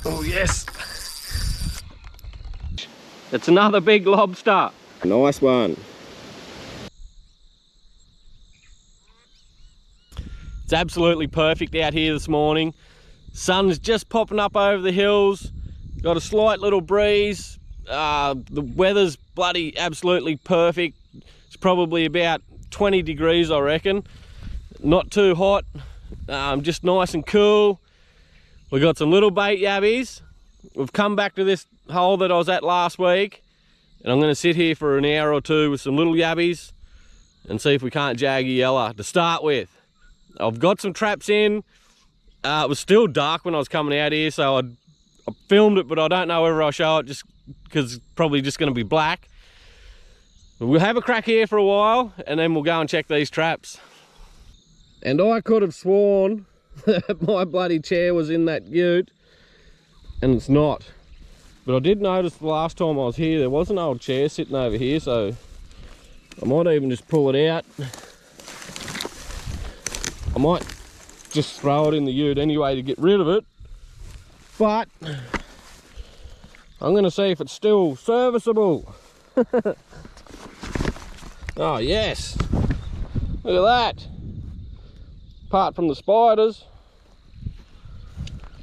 Oh yes. It's another big lobster. Nice one. It's absolutely perfect out here this morning. Sun's just popping up over the hills. Got a slight little breeze. The weather's bloody absolutely perfect. It's probably about 20 degrees, I reckon. Not too hot, just nice and cool. We got some little bait yabbies. We've come back to this hole that I was at last week, and I'm going to sit here for an hour or two with some little yabbies and see if we can't jag a yellow to start with. I've got some traps in. It was still dark when I was coming out here, so I filmed it, but I don't know whether I'll show it just because it's probably just going to be black. But we'll have a crack here for a while, and then we'll go and check these traps. And I could have sworn that my bloody chair was in that ute, and it's not. But I did notice the last time I was here, there was an old chair sitting over here, so I might even just pull it out. I might just throw it in the ute anyway to get rid of it, but I'm going to see if it's still serviceable. Oh yes, look at that. Apart from the spiders,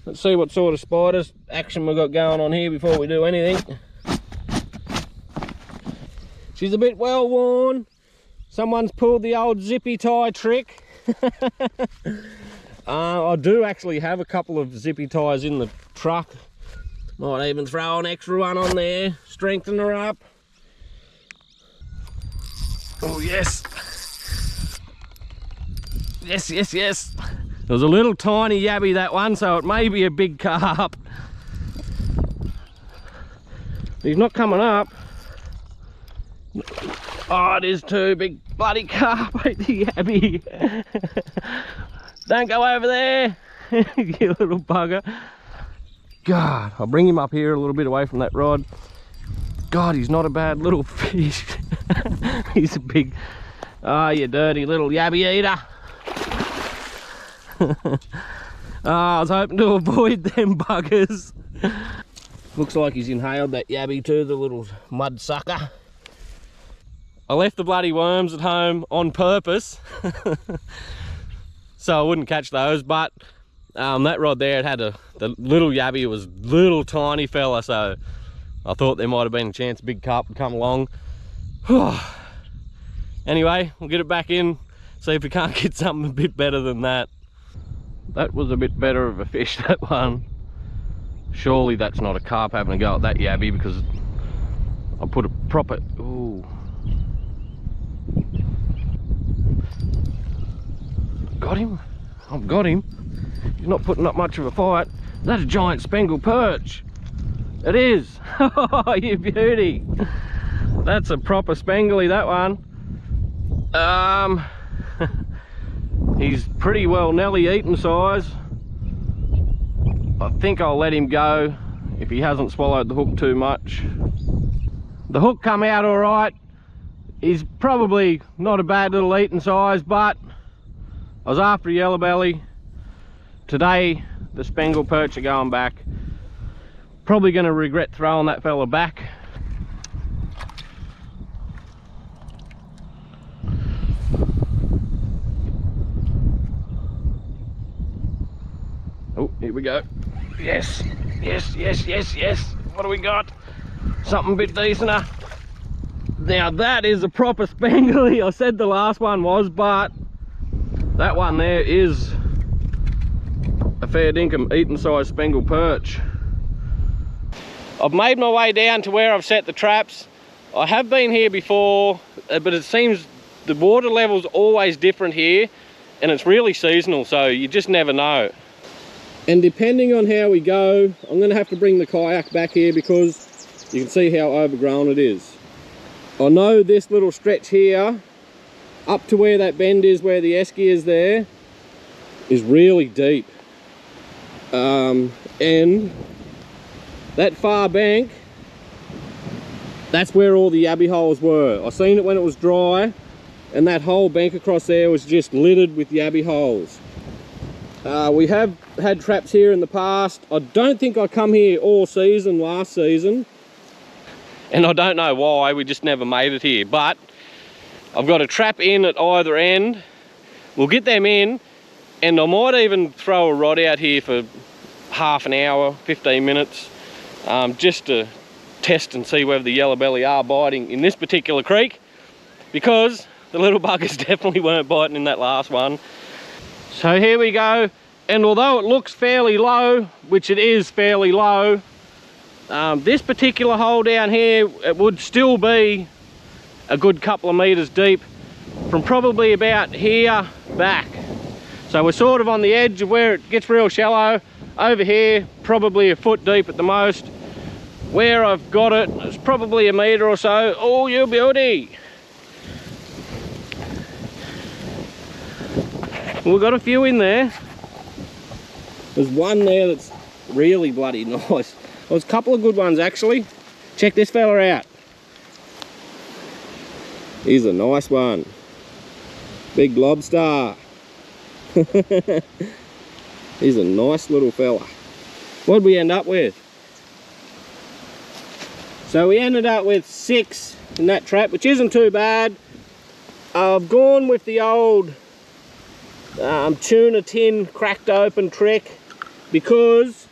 let's see what sort of spiders action we've got going on here before we do anything. She's a bit well worn. Someone's pulled the old zippy tie trick. I do actually have a couple of zippy ties in the truck. Might even throw an extra one on there, strengthen her up. Oh yes. Yes, yes, yes. It was a little tiny yabbie, that one, so it may be a big carp. He's not coming up. Oh, it is too big bloody carp, ain't the yabbie. Don't go over there, you little bugger. God, I'll bring him up here a little bit away from that rod. God, he's not a bad little fish. He's a big, oh, you dirty little yabbie eater. I was hoping to avoid them buggers. Looks like he's inhaled that yabbie too, the little mud sucker. I left the bloody worms at home on purpose so I wouldn't catch those, but that rod there, it had the little yabbie. It was little tiny fella, so I thought there might have been a chance a big carp would come along. Anyway, we'll get it back in, see if we can't get something a bit better than that. That was a bit better of a fish, that one. Surely that's not a carp having a go at that yabbie, because I put a proper, ooh. Got him. I've got him. He's not putting up much of a fight. That's a giant spangled perch. It is. Oh, you beauty. That's a proper spangly, that one. He's pretty well Nelly eaten size. I think I'll let him go if he hasn't swallowed the hook too much. The hook come out all right. He's probably not a bad little eating size, but I was after a yellow belly. Today, the spangled perch are going back. Probably going to regret throwing that fella back. Oh, here we go. Yes, yes, yes, yes, yes. What do we got? Something a bit decenter. Now that is a proper spangly. I said the last one was, but that one there is a fair dinkum eaten size spangled perch. I've made my way down to where I've set the traps. I have been here before, but it seems the water level's always different here, and it's really seasonal, so you just never know. And depending on how we go, I'm going to have to bring the kayak back here because you can see how overgrown it is. I know this little stretch here, up to where that bend is, where the esky is there, is really deep. And that far bank, that's where all the yabbie holes were. I seen it when it was dry, and that whole bank across there was just littered with yabbie holes. We have had traps here in the past. I don't think I come here all season last season, and I don't know why, we just never made it here. But I've got a trap in at either end. We'll get them in, and I might even throw a rod out here for half an hour, 15 minutes, just to test and see whether the yellow belly are biting in this particular creek, because the little buggers definitely weren't biting in that last one. So here we go, and although it looks fairly low, which it is fairly low, this particular hole down here, it would still be a good couple of meters deep from probably about here back. So we're sort of on the edge of where it gets real shallow. Over here, probably a foot deep at the most. Where I've got it, it's probably a meter or so. Oh, you beauty! We've got a few in there. There's one there that's really bloody nice. There's a couple of good ones actually. Check this fella out. He's a nice one. Big lobster. He's a nice little fella. What'd we end up with? So we ended up with 6 in that trap, which isn't too bad. I've gone with the old tuna tin cracked open trick because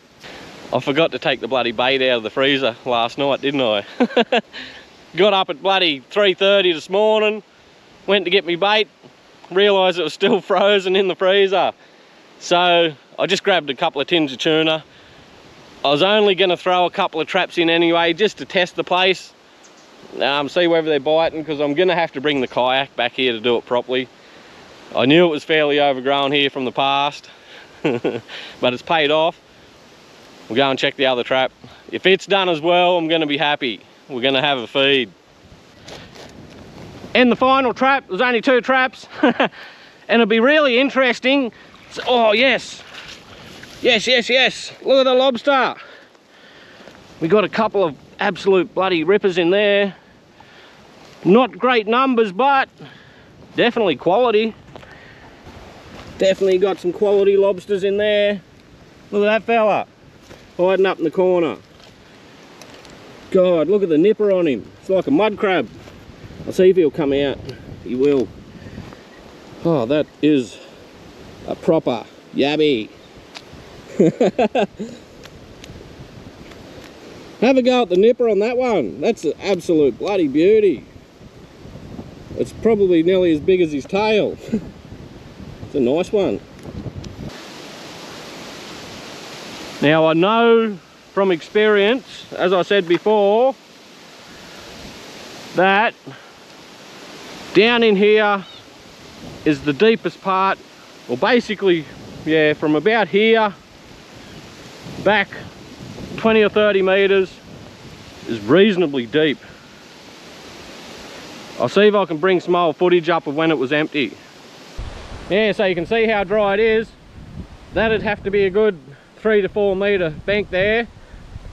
I forgot to take the bloody bait out of the freezer last night, didn't I? Got up at bloody 3:30 this morning, went to get me bait, realised it was still frozen in the freezer. So I just grabbed a couple of tins of tuna. I was only going to throw a couple of traps in anyway, just to test the place, see whether they're biting, because I'm going to have to bring the kayak back here to do it properly. I knew it was fairly overgrown here from the past, but it's paid off. We'll go and check the other trap. If it's done as well, I'm going to be happy. We're going to have a feed. And the final trap, there's only 2 traps, and it'll be really interesting. So, oh yes, yes, yes, yes, look at the lobster. We got a couple of absolute bloody rippers in there. Not great numbers, but definitely quality. Definitely got some quality lobsters in there. Look at that fella, hiding up in the corner. God, look at the nipper on him. It's like a mud crab. I'll see if he'll come out. He will. Oh, that is a proper yabbie. Have a go at the nipper on that one. That's an absolute bloody beauty. It's probably nearly as big as his tail. It's a nice one. Now I know from experience, as I said before, that down in here is the deepest part. Well, basically, yeah, from about here back 20 or 30 meters is reasonably deep. I'll see if I can bring some old footage up of when it was empty. Yeah, so you can see how dry it is. That'd have to be a good 3 to 4 meter bank there,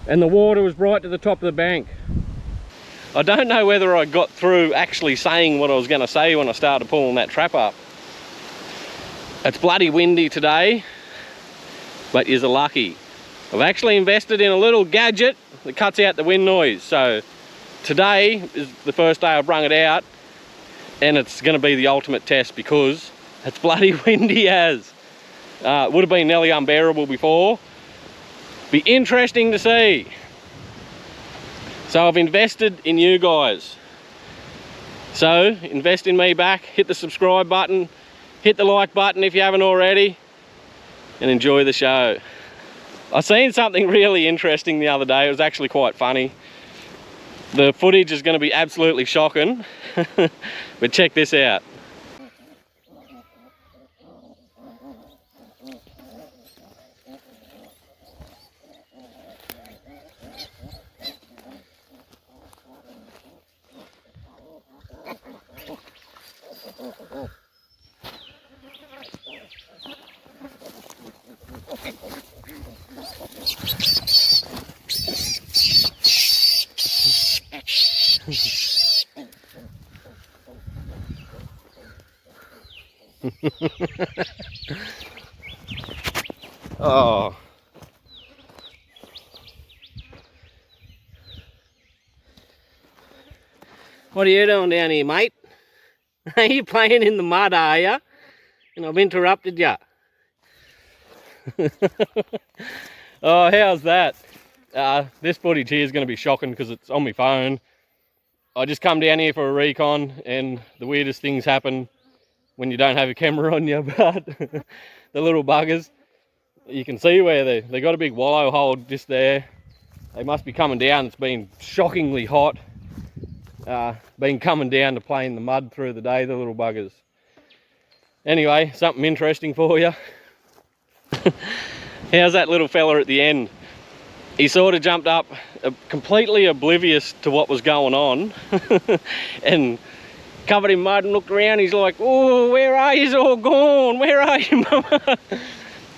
and the water was right to the top of the bank. I don't know whether I got through actually saying what I was going to say when I started pulling that trap up. It's bloody windy today, but you're lucky. I've actually invested in a little gadget that cuts out the wind noise. So today is the first day I've brung it out, and it's going to be the ultimate test because it's bloody windy as. It would have been nearly unbearable before. Be interesting to see. So I've invested in you guys. So invest in me back, hit the subscribe button, hit the like button if you haven't already, and enjoy the show. I seen something really interesting the other day. It was actually quite funny. The footage is going to be absolutely shocking, but check this out. What are you doing down here, mate? Are you playing in the mud, are you? And I've interrupted you. Oh, how's that? This footage here is going to be shocking because it's on my phone. I just come down here for a recon and the weirdest things happen when you don't have a camera on you, but the little buggers, you can see where they got a big wallow hole just there. They must be coming down. It's been shockingly hot. Been coming down to play in the mud through the day, the little buggers. Anyway, something interesting for you. How's that little fella at the end? He sort of jumped up completely oblivious to what was going on and covered in mud and looked around. He's like, oh, where are you all gone? Where are you, mama?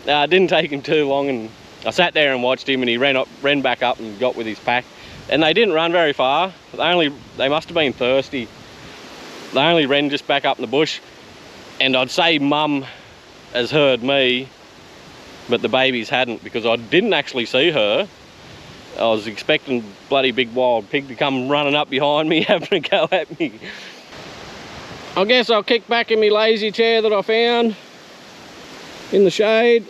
It didn't take him too long, and I sat there and watched him, and he ran back up and got with his pack. And they didn't run very far. They must have been thirsty. They only ran just back up in the bush. And I'd say mum has heard me, but the babies hadn't, because I didn't actually see her. I was expecting bloody big wild pig to come running up behind me having a go at me. I guess I'll kick back in my lazy chair that I found in the shade.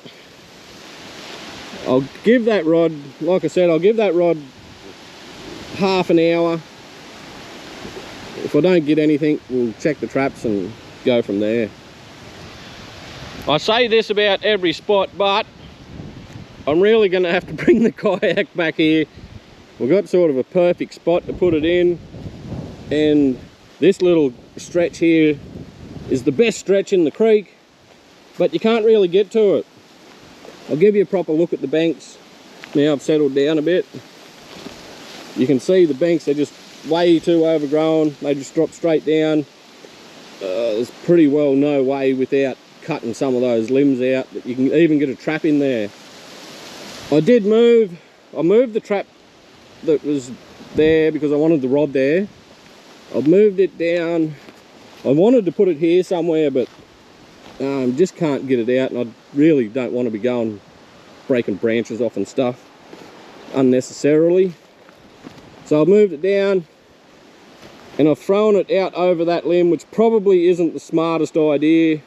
I'll give that rod, like I said, I'll give that rod half an hour. If I don't get anything, we'll check the traps and go from there. I say this about every spot, but I'm really going to have to bring the kayak back here. We've got sort of a perfect spot to put it in, and this little stretch here is the best stretch in the creek, but you can't really get to it. I'll give you a proper look at the banks now I've settled down a bit. You can see the banks, they're just way too overgrown. They just drop straight down. There's pretty well no way without cutting some of those limbs out that you can even get a trap in there. I moved the trap that was there because I wanted the rod there. I've moved it down. I wanted to put it here somewhere, but just can't get it out, and I really don't want to be going breaking branches off and stuff unnecessarily. So I've moved it down, and I've thrown it out over that limb, which probably isn't the smartest idea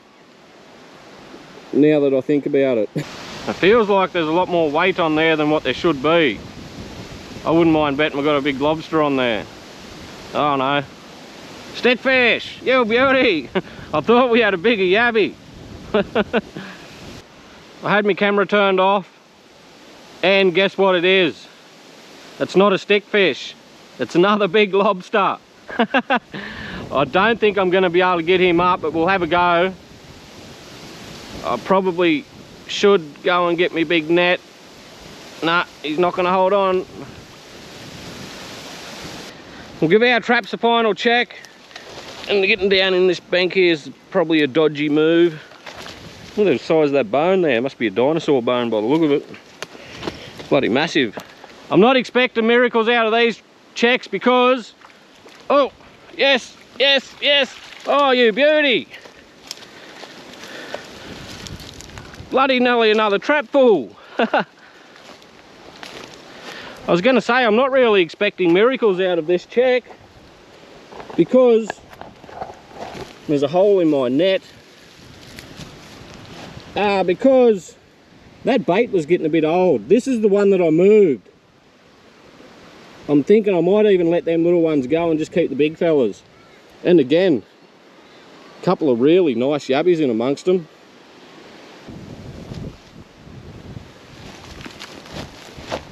now that I think about it. It feels like there's a lot more weight on there than what there should be. I wouldn't mind betting we've got a big lobster on there. Oh no. Stickfish, you beauty. I thought we had a bigger yabbie. I had my camera turned off, and guess what it is? It's not a stickfish. It's another big lobster. I don't think I'm going to be able to get him up, but we'll have a go. I probably should go and get me big net. Nah, he's not going to hold on. We'll give our traps a final check, and getting down in this bank here is probably a dodgy move. Look at the size of that bone there. It must be a dinosaur bone by the look of it. Bloody massive. I'm not expecting miracles out of these checks because, oh, yes, yes, yes. Oh, you beauty. Bloody nearly another trap full. I was going to say I'm not really expecting miracles out of this check because there's a hole in my net. Because that bait was getting a bit old. This is the one that I moved. I'm thinking I might even let them little ones go and just keep the big fellas. And again, a couple of really nice yabbies in amongst them.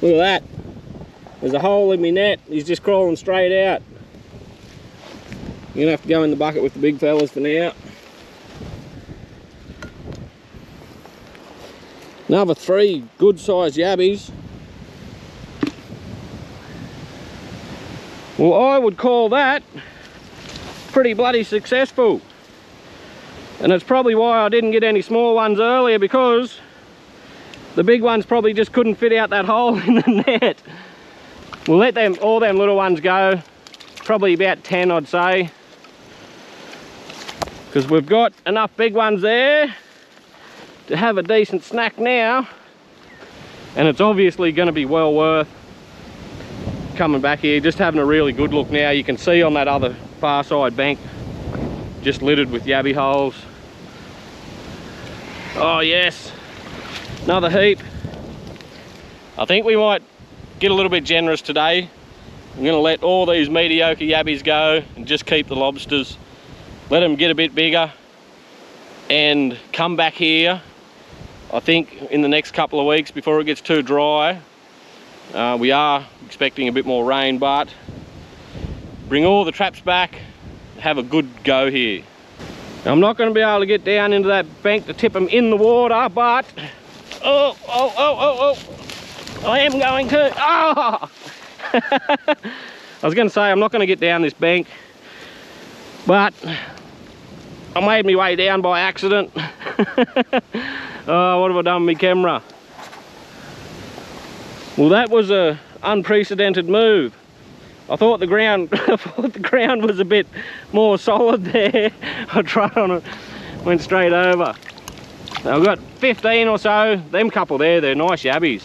Look at that. There's a hole in my net. He's just crawling straight out. You're gonna have to go in the bucket with the big fellas for now. Another 3 good sized yabbies. Well, I would call that pretty bloody successful. And it's probably why I didn't get any small ones earlier, because the big ones probably just couldn't fit out that hole in the net. We'll let all them little ones go. Probably about 10, I'd say. Because we've got enough big ones there to have a decent snack now, and it's obviously going to be well worth coming back here, just having a really good look now. You can see on that other far side bank, just littered with yabby holes. Oh yes, another heap. I think we might get a little bit generous today. I'm going to let all these mediocre yabbies go and just keep the lobsters. Let them get a bit bigger and come back here, I think, in the next couple of weeks before it gets too dry. We are expecting a bit more rain, but bring all the traps back, have a good go here. Now, I'm not going to be able to get down into that bank to tip them in the water, but oh, I am going to. Oh! I was going to say I'm not going to get down this bank, but I made my way down by accident. Oh, what have I done with my camera? Well, that was a unprecedented move. I thought the ground was a bit more solid there. I tried on it, went straight over. Now, I've got 15 or so. Them couple there, they're nice yabbies,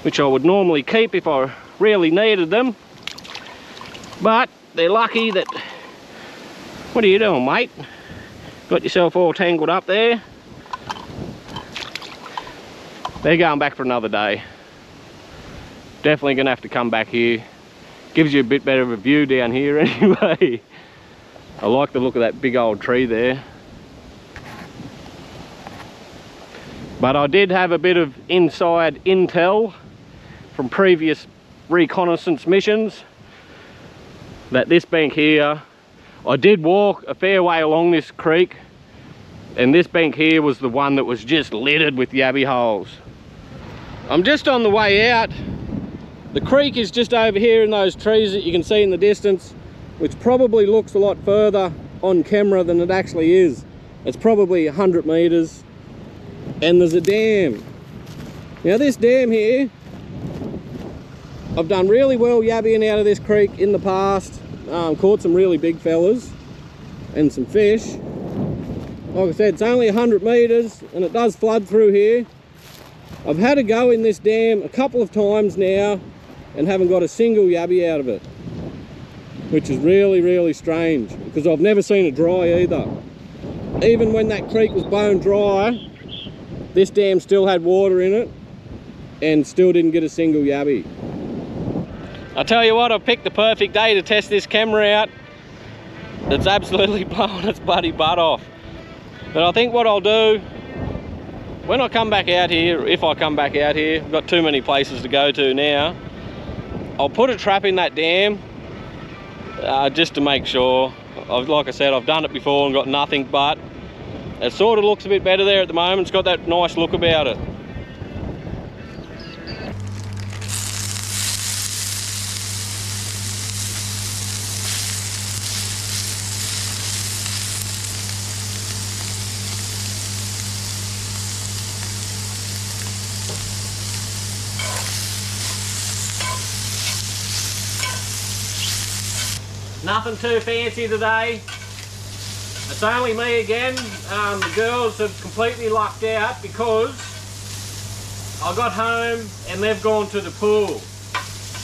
which I would normally keep if I really needed them. But they're lucky that... What are you doing, mate? Got yourself all tangled up there. They're going back for another day. Definitely gonna have to come back here. Gives you a bit better of a view down here anyway. I like the look of that big old tree there. But I did have a bit of inside intel from previous reconnaissance missions that this bank here, I did walk a fair way along this creek, and this bank here was the one that was just littered with yabby holes. I'm just on the way out. The creek is just over here in those trees that you can see in the distance, which probably looks a lot further on camera than it actually is. It's probably 100 meters, and there's a dam. Now this dam here, I've done really well yabbying out of this creek in the past. Caught some really big fellas and some fish. Like I said, it's only 100 meters and it does flood through here. I've had to go in this dam a couple of times now and haven't got a single yabby out of it, which is really, really strange, because I've never seen it dry either. Even when that creek was bone dry, this dam still had water in it and still didn't get a single yabby. I tell you what, I've picked the perfect day to test this camera out. It's absolutely blowing its bloody butt off. But I think what I'll do, when I come back out here, if I come back out here, I've got too many places to go to now, I'll put a trap in that dam just to make sure. Like I said, I've done it before and got nothing, but it sort of looks a bit better there at the moment. It's got that nice look about it. Nothing too fancy today. It's only me again. The girls have completely lucked out because I got home and they've gone to the pool,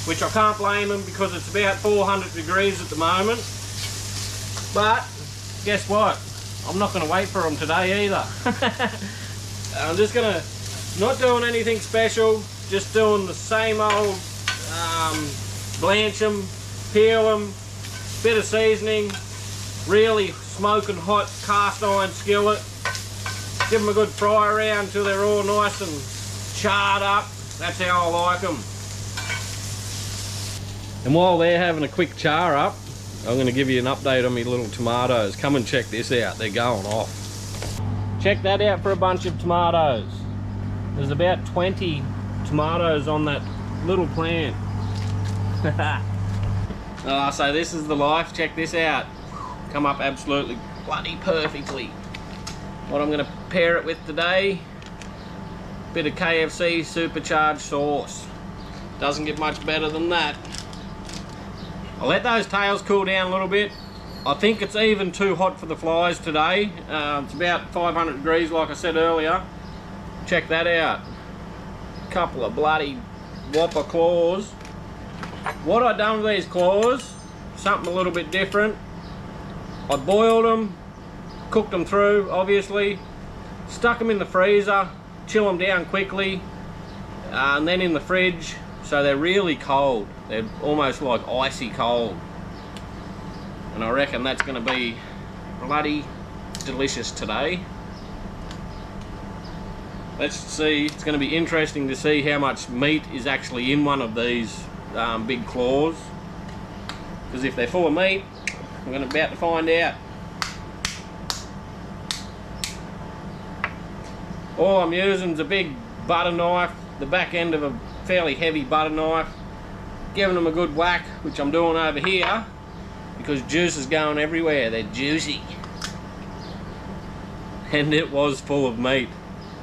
which I can't blame them because it's about 400 degrees at the moment. But guess what? I'm not going to wait for them today either. I'm just going to, not doing anything special, just doing the same old blanch them, peel them, bit of seasoning, really smoking hot cast iron skillet. Give them a good fry around until they're all nice and charred up. That's how I like them. And while they're having a quick char up, I'm going to give you an update on my little tomatoes. Come and check this out, they're going off. Check that out for a bunch of tomatoes. There's about 20 tomatoes on that little plant. Oh, so this is the life. Check this out. Come up absolutely bloody perfectly. What I'm going to pair it with today, bit of KFC supercharged sauce. Doesn't get much better than that. I'll let those tails cool down a little bit. I think it's even too hot for the flies today. It's about 500 degrees like I said earlier. Check that out. Couple of bloody whopper claws. What I've done with these claws, something a little bit different. I boiled them, cooked them through, obviously, stuck them in the freezer, chill them down quickly, and then in the fridge, so they're really cold. They're almost like icy cold. And I reckon that's going to be bloody delicious today. Let's see, it's going to be interesting to see how much meat is actually in one of these big claws. Because if they're full of meat, we're about to find out. All I'm using is a big butter knife, the back end of a fairly heavy butter knife, giving them a good whack, which I'm doing over here, because juice is going everywhere. They're juicy. And it was full of meat.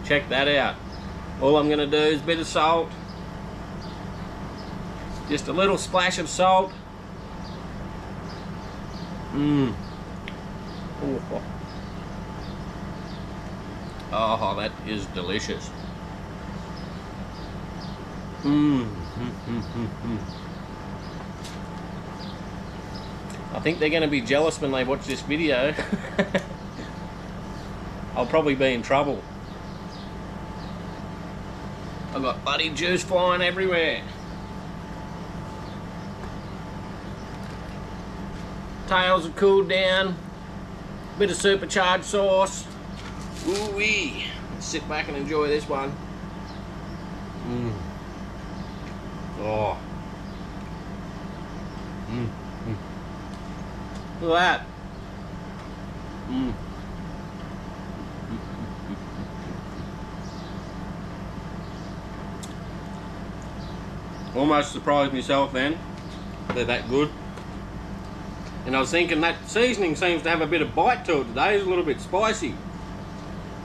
Check that out. All I'm going to do is a bit of salt. Just a little splash of salt. Mmm. Oh, that is delicious. Mmm. I think they're going to be jealous when they watch this video. I'll probably be in trouble. I've got bloody juice flying everywhere. Tails have cooled down. Bit of supercharged sauce. Ooh-wee. Let's sit back and enjoy this one. Mmm. Oh. Mmm. Look at that. Mmm. Almost surprised myself then. They're that good. And I was thinking that seasoning seems to have a bit of bite to it today. It's a little bit spicy.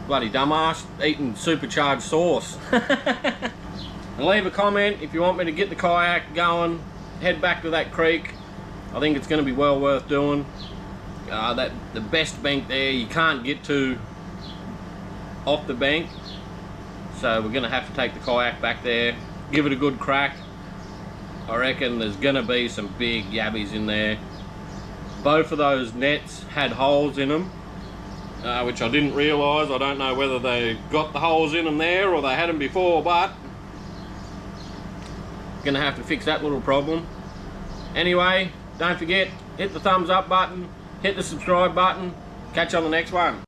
Bloody dumbass eating supercharged sauce. And leave a comment if you want me to get the kayak going. Head back to that creek. I think it's going to be well worth doing. The best bank there you can't get to off the bank. So we're going to have to take the kayak back there. Give it a good crack. I reckon there's going to be some big yabbies in there. Both of those nets had holes in them, which I didn't realise. I don't know whether they got the holes in them there or they had them before, but gonna have to fix that little problem. Anyway, don't forget, hit the thumbs up button, hit the subscribe button. Catch you on the next one.